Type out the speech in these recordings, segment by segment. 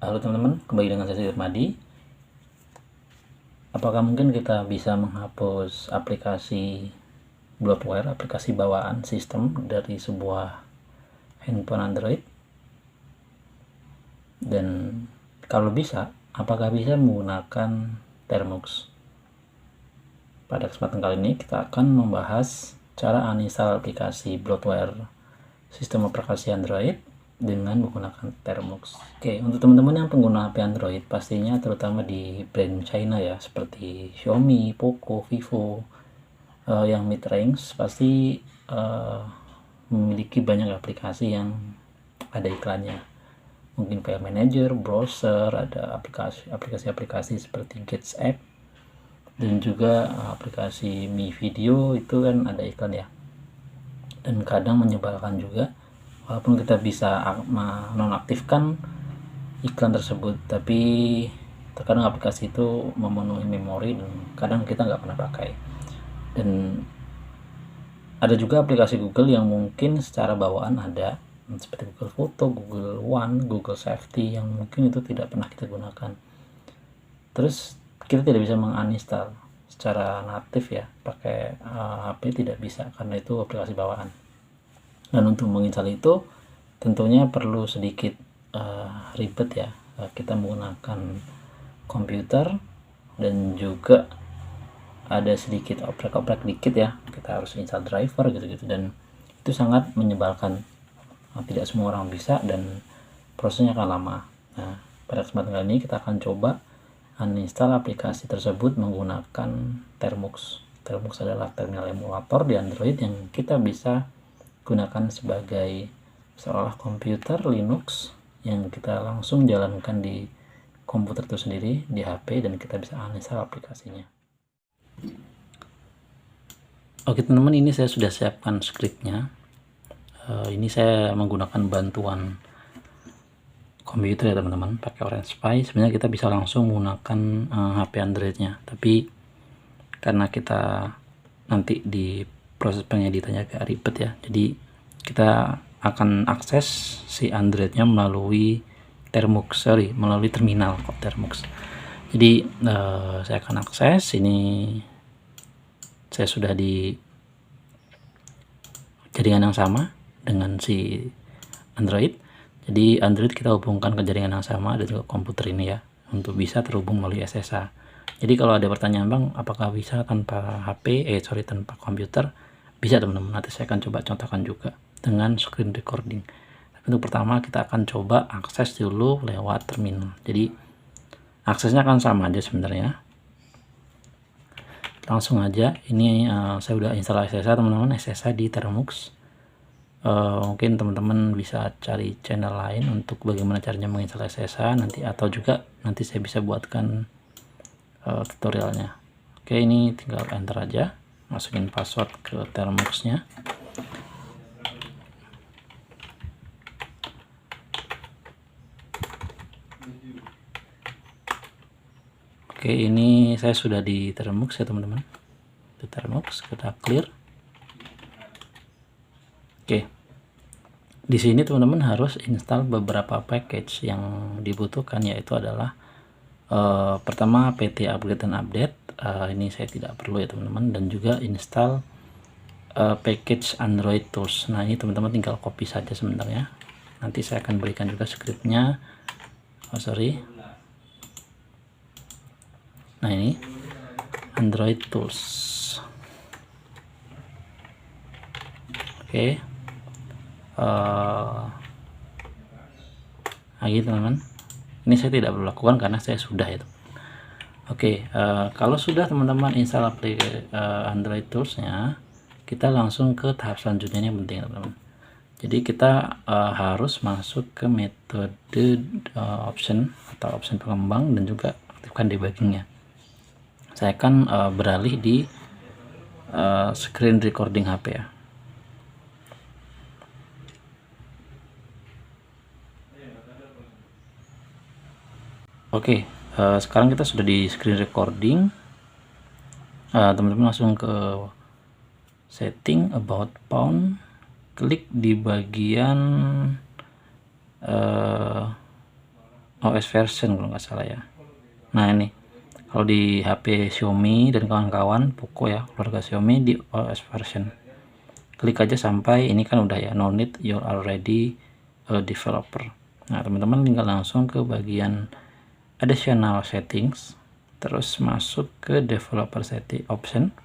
Halo teman-teman, kembali dengan saya Irmadi. Apakah mungkin kita bisa menghapus aplikasi bloatware, aplikasi bawaan sistem dari sebuah handphone Android? Dan kalau bisa, apakah bisa menggunakan Termux? Pada kesempatan kali ini kita akan membahas cara uninstall aplikasi bloatware sistem aplikasi Android dengan menggunakan Termux. Oke, untuk teman-teman yang pengguna HP Android, pastinya terutama di brand China ya, seperti Xiaomi, Poco, Vivo, yang mid range pasti memiliki banyak aplikasi yang ada iklannya. Mungkin file manager, browser, ada aplikasi-aplikasi seperti Gets App, dan juga aplikasi Mi Video itu kan ada iklan ya. Dan kadang menyebalkan juga, walaupun kita bisa menonaktifkan iklan tersebut, tapi terkadang aplikasi itu memenuhi memori dan kadang kita nggak pernah pakai. Dan ada juga aplikasi Google yang mungkin secara bawaan ada, seperti Google Foto, Google One, Google Safety, yang mungkin itu tidak pernah kita gunakan. Terus kita tidak bisa menguninstall secara natif ya, pakai HP tidak bisa karena itu aplikasi bawaan. Dan untuk menginstal itu tentunya perlu sedikit ribet ya. Kita menggunakan komputer dan juga ada sedikit oprek-oprek dikit ya, kita harus install driver gitu-gitu, dan itu sangat menyebalkan. Tidak semua orang bisa dan prosesnya akan lama. Nah, pada kesempatan kali ini kita akan coba uninstall aplikasi tersebut menggunakan Termux. Termux adalah terminal emulator di Android yang kita bisa gunakan sebagai seolah komputer Linux yang kita langsung jalankan di komputer itu sendiri, di HP, dan kita bisa uninstall aplikasinya. Oke teman-teman, ini saya sudah siapkan skripnya. Ini saya menggunakan bantuan komputer ya teman-teman, pakai Orange Pi. Sebenarnya kita bisa langsung menggunakan HP Androidnya, tapi karena kita nanti di proses pengeditannya agak ribet ya, jadi kita akan akses si Androidnya melalui melalui terminal kok Termux. Jadi saya akan akses ini. Saya sudah di jaringan yang sama dengan si Android. Jadi Android kita hubungkan ke jaringan yang sama dan juga komputer ini ya, untuk bisa terhubung melalui SSH. Jadi kalau ada pertanyaan bang, apakah bisa tanpa HP, tanpa komputer? Bisa teman-teman, nanti saya akan coba contohkan juga dengan screen recording. Tapi untuk pertama kita akan coba akses dulu lewat terminal. Jadi aksesnya akan sama aja sebenarnya. Langsung aja, ini saya udah install SSH teman-teman, SSH di Termux. Mungkin teman-teman bisa cari channel lain untuk bagaimana caranya menginstal SSH nanti, atau juga nanti saya bisa buatkan tutorialnya. Oke, ini tinggal enter aja, masukin password ke Termuxnya. Oke, ini saya sudah di Termux ya teman-teman. Di Termux kita clear. Oke, di sini teman-teman harus install beberapa package yang dibutuhkan, yaitu adalah pertama PT upgrade dan update. Ini saya tidak perlu ya teman-teman, dan juga install package Android Tools. Nah ini teman-teman tinggal copy saja sebenarnya, nanti saya akan berikan juga scriptnya. Nah ini Android Tools. Oke, lagi teman-teman, ini saya tidak perlu lakukan karena saya sudah itu. Oke, kalau sudah teman-teman install aplikasi Android Tools-nya, kita langsung ke tahap selanjutnya. Ini yang penting teman-teman. Jadi kita harus masuk ke metode option atau option pengembang dan juga aktifkan debuggingnya. Saya akan beralih di screen recording HP ya. Oke, sekarang kita sudah di screen recording. Teman-teman langsung ke setting, about phone, klik di bagian OS version kalau nggak salah ya. Nah ini kalau di HP Xiaomi dan kawan-kawan Poco ya, keluarga Xiaomi, di OS version klik aja sampai ini kan udah ya, no need, you're already a developer. Nah teman-teman tinggal langsung ke bagian additional settings, terus masuk ke developer setting option,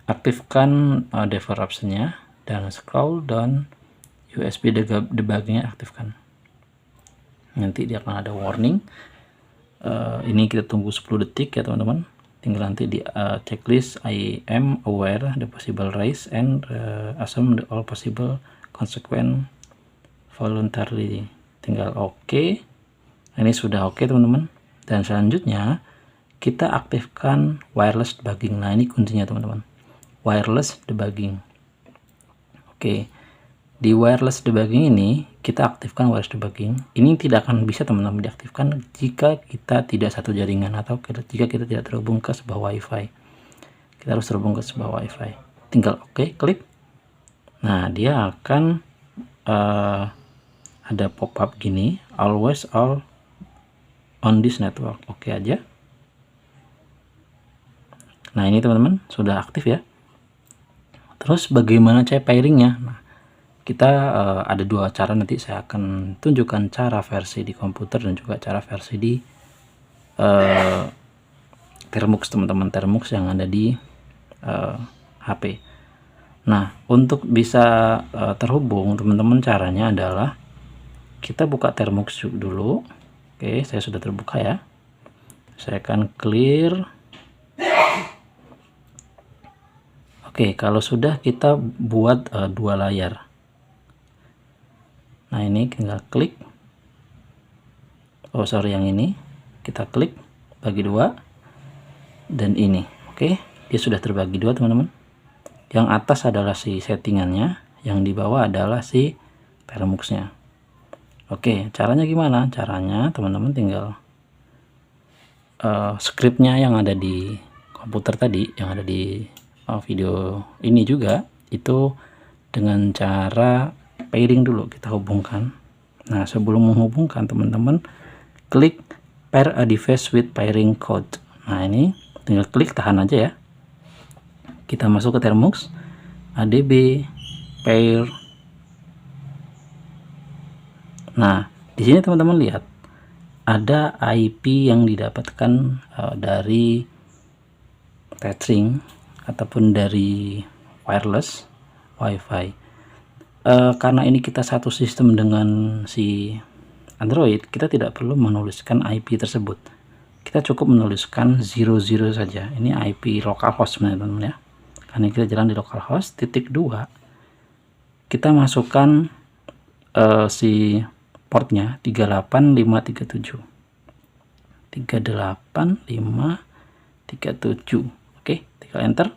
aktifkan developer optionnya, dan scroll down, USB debuggingnya aktifkan. Nanti dia akan ada warning. Ini kita tunggu 10 detik ya teman-teman. Tinggal nanti di checklist I am aware the possible rise and assume the all possible consequence voluntarily. Tinggal oke. Ini sudah oke teman-teman. Dan selanjutnya kita aktifkan wireless debugging. Nah ini kuncinya teman-teman, wireless debugging. Oke, di wireless debugging ini kita aktifkan wireless debugging. Ini tidak akan bisa teman-teman diaktifkan jika kita tidak satu jaringan atau jika kita tidak terhubung ke sebuah wifi. Kita harus terhubung ke sebuah wifi. Tinggal oke, klik. Nah dia akan ada pop-up gini, always all on this network. Oke aja. Nah ini teman-teman sudah aktif ya. Terus bagaimana cara pairingnya? Nah, kita ada dua cara, nanti saya akan tunjukkan cara versi di komputer dan juga cara versi di Termux teman-teman, Termux yang ada di HP. Nah untuk bisa terhubung teman-teman, caranya adalah kita buka Termux dulu. Oke, saya sudah terbuka ya. Saya akan clear. Oke, kalau sudah kita buat dua layar. Nah ini tinggal klik. Oh sorry, yang ini kita klik bagi dua, dan ini oke, dia sudah terbagi dua teman-teman. Yang atas adalah si settingannya, yang di bawah adalah si Termuxnya. Oke, caranya gimana? Caranya teman-teman tinggal scriptnya yang ada di komputer tadi, yang ada di video ini juga, itu dengan cara pairing dulu kita hubungkan. Nah sebelum menghubungkan teman-teman klik pair a device with pairing code. Nah ini tinggal klik, tahan aja ya. Kita masuk ke Termux, ADB, pair. Nah di sini teman-teman lihat ada IP yang didapatkan dari tethering ataupun dari wireless wifi. Karena ini kita satu sistem dengan si Android, kita tidak perlu menuliskan IP tersebut. Kita cukup menuliskan 00 saja. Ini IP localhost teman-teman ya. Karena kita jalan di localhost, titik 2 kita masukkan si portnya 38537. 38537. Oke, tinggal enter.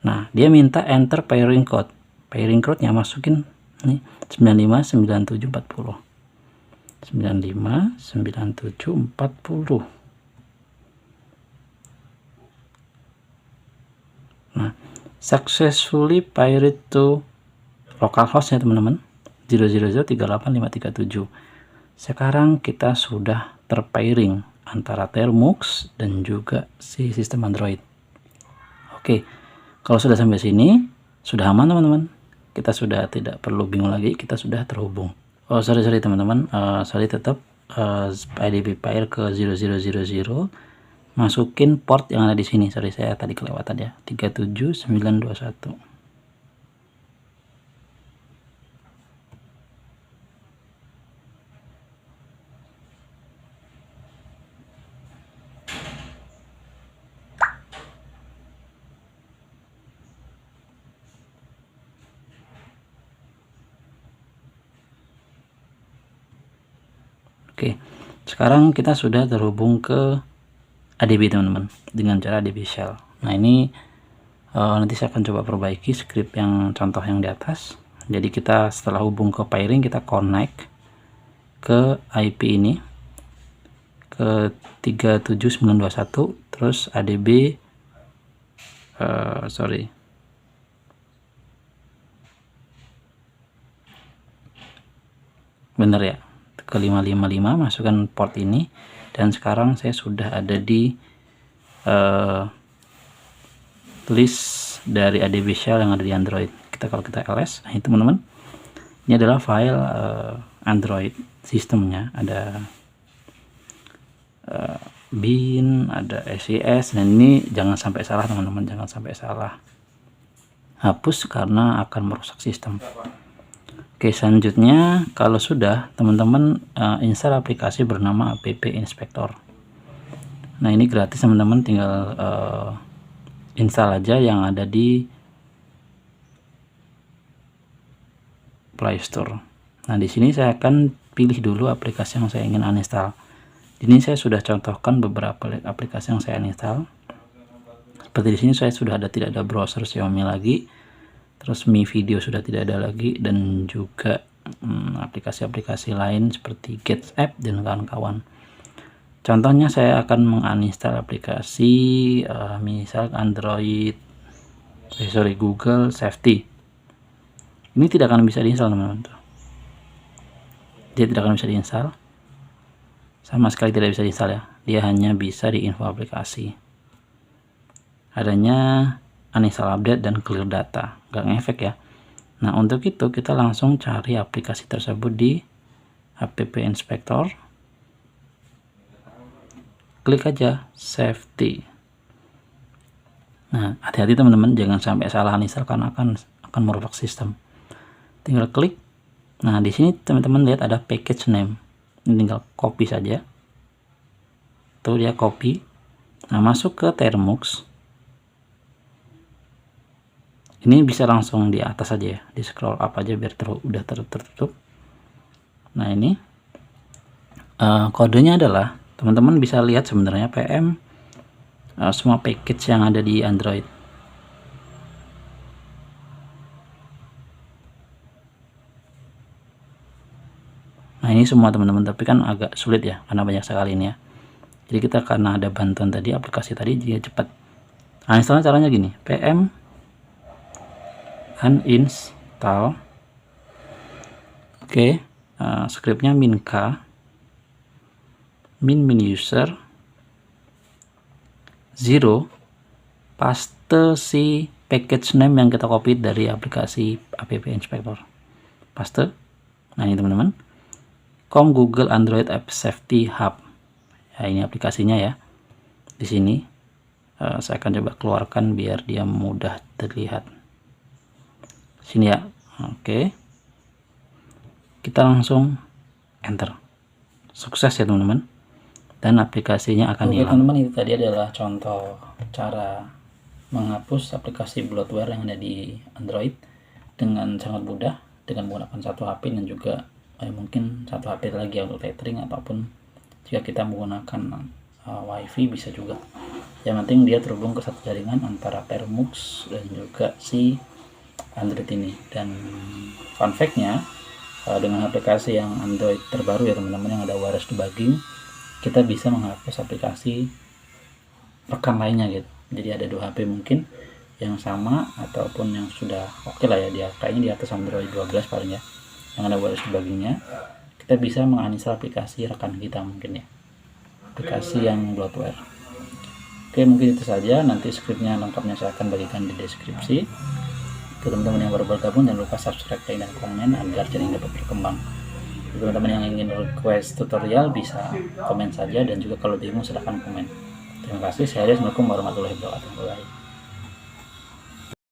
Nah dia minta enter pairing code. Pairing code-nya masukin nih 959740. 959740. Nah successfully paired to localhost ya teman-teman, 0003857. Sekarang kita sudah terpairing antara Termux dan juga si sistem Android. Oke, kalau sudah sampai sini sudah aman teman-teman. Kita sudah tidak perlu bingung lagi, kita sudah terhubung. Oh sorry teman-teman, sorry tetap IDP pair ke 0000, masukin port yang ada di sini. Sorry saya tadi kelewatan ya, 37921. Oke, sekarang kita sudah terhubung ke ADB teman-teman dengan cara ADB shell. Nah ini nanti saya akan coba perbaiki script yang contoh yang di atas. Jadi kita setelah hubung ke pairing, kita connect ke IP ini ke 37921, terus ADB bener ya, ke 555, masukkan port ini, dan sekarang saya sudah ada di list dari ADB shell yang ada di Android. Kalau kita ls, nah ini teman-teman, ini adalah file Android sistemnya, ada bin, ada SES, dan ini jangan sampai salah teman-teman, jangan sampai salah, hapus karena akan merusak sistem. Oke, selanjutnya kalau sudah, teman-teman install aplikasi bernama App Inspector. Nah, ini gratis teman-teman, tinggal install aja yang ada di Play Store. Nah, di sini saya akan pilih dulu aplikasi yang saya ingin uninstall. Ini saya sudah contohkan beberapa aplikasi yang saya uninstall. Seperti di sini saya sudah tidak ada browser Xiaomi lagi, terus Mi Video sudah tidak ada lagi, dan juga aplikasi-aplikasi lain seperti Gates App dan kawan-kawan. Contohnya saya akan menguninstall aplikasi misal Google Safety. Ini tidak akan bisa diinstal teman-teman. Dia tidak akan bisa diinstal, sama sekali tidak bisa diinstal ya. Dia hanya bisa di info aplikasi. Adanya uninstall update dan clear data, nggak ngefek ya. Nah, untuk itu kita langsung cari aplikasi tersebut di App Inspector, klik aja Safety. Nah, hati-hati teman-teman, jangan sampai salah uninstall karena akan merusak sistem. Tinggal klik. Nah, di sini teman-teman lihat ada package name, ini tinggal copy saja. Tuh, dia copy. Nah, masuk ke Termux. Ini bisa langsung di atas aja ya, di scroll up aja biar udah tertutup. Nah, ini kodenya adalah, teman-teman bisa lihat sebenarnya PM semua package yang ada di Android. Nah, ini semua teman-teman, tapi kan agak sulit ya karena banyak sekali ini ya. Jadi kita karena ada bantuan tadi, aplikasi tadi, dia cepat. Nah, installnya caranya gini, PM uninstall. Oke, scriptnya min-k min user 0, paste si package name yang kita copy dari aplikasi App Inspector, paste. Nah, ini teman-teman, Google Android App Safety Hub. Ya, ini aplikasinya ya. Di sini saya akan coba keluarkan biar dia mudah terlihat. Sini ya. Oke. Kita langsung enter. Sukses ya teman-teman. Dan aplikasinya akan hilang. Teman-teman, itu tadi adalah contoh cara menghapus aplikasi bloatware yang ada di Android dengan sangat mudah, dengan menggunakan satu HP dan juga mungkin satu HP lagi untuk tethering, ataupun jika kita menggunakan WiFi bisa juga. Yang penting dia terhubung ke satu jaringan antara Termux dan juga si Android ini. Dan fun fact-nya, dengan aplikasi yang Android terbaru ya teman-teman, yang ada wireless debugging, kita bisa menghapus aplikasi rekan lainnya gitu. Jadi ada dua HP mungkin yang sama ataupun yang sudah oke lah ya, dia kayaknya di atas Android 12 paling ya, yang ada wireless debuggingnya, kita bisa menguninstall aplikasi rekan kita mungkin ya, aplikasi yang bloatware. Oke, mungkin itu saja. Nanti scriptnya lengkapnya saya akan bagikan di deskripsi. Untuk teman-teman yang baru bergabung, jangan lupa subscribe, like, dan komen agar channel ini dapat berkembang. Untuk teman-teman yang ingin request tutorial bisa komen saja, dan juga kalau bingung silahkan komen. Terima kasih. Saya Assalamualaikum warahmatullahi wabarakatuh.